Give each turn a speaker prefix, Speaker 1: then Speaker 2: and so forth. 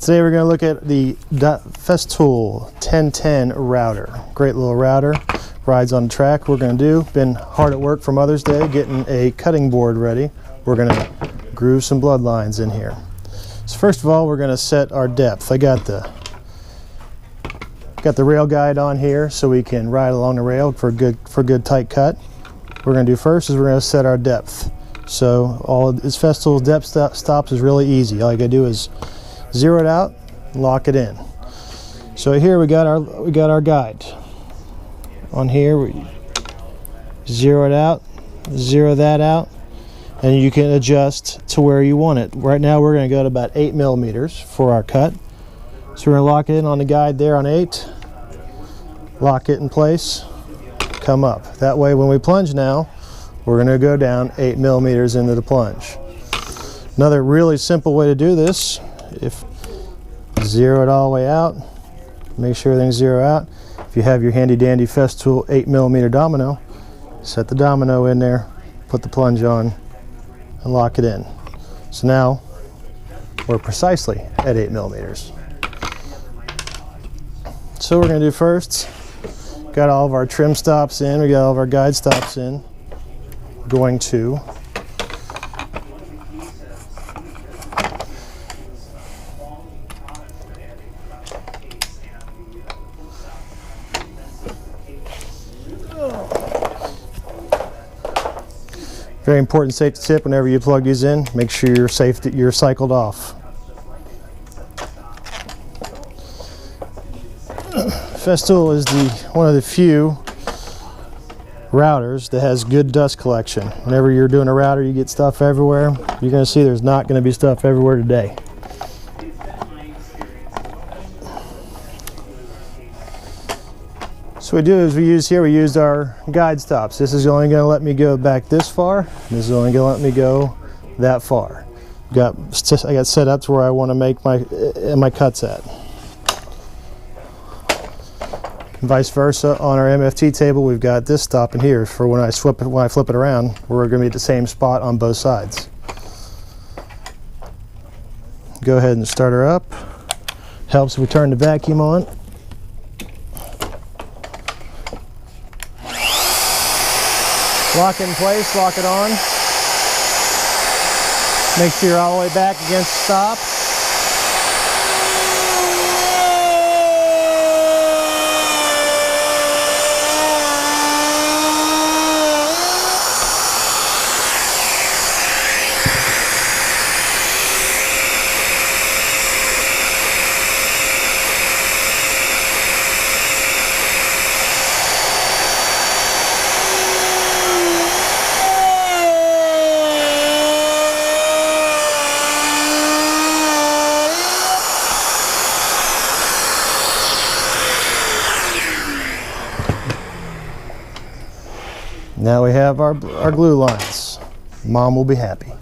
Speaker 1: Today we're going to look at the Festool 1010 router. Great little router, rides on the track. We're going to do, been hard at work for Mother's Day getting a cutting board ready. We're going to groove some bloodlines in here. So first of all, we're going to set our depth. I got the rail guide on here so we can ride along the rail for good tight cut. What we're going to do first is we're going to set our depth. So all this Festool depth stops is really easy. All you got to do is zero it out, lock it in. So here we got our guide. On here we zero it out, zero that out, and you can adjust to where you want it. Right now we're going to go to about 8 millimeters for our cut. So we're going to lock it in on the guide there on 8, lock it in place, come up. That way when we plunge now, we're going to go down 8 millimeters into the plunge. Another really simple way to do this, if zero it all the way out, make sure everything's zero out. If you have your handy dandy Festool 8 millimeter domino, set the domino in there, put the plunge on, and lock it in. So now we're precisely at 8 millimeters. So what we're going to do first, got all of our trim stops in, we got all of our guide stops in. Going to very important safety tip whenever you plug these in, make sure you're safe that you're cycled off. Festool is one of the few routers that has good dust collection. Whenever you're doing a router, you get stuff everywhere. You're going to see there's not going to be stuff everywhere today. So what we do is we used our guide stops. This is only going to let me go back this far. This is only going to let me go that far. I got set up to where I want to make my cuts at. And vice versa, on our MFT table, we've got this stop in here for when I flip it around, we're going to be at the same spot on both sides. Go ahead and start her up. Helps if we turn the vacuum on. Lock it in place, lock it on. Make sure you're all the way back against the stop. Now we have our glue lines. Mom will be happy.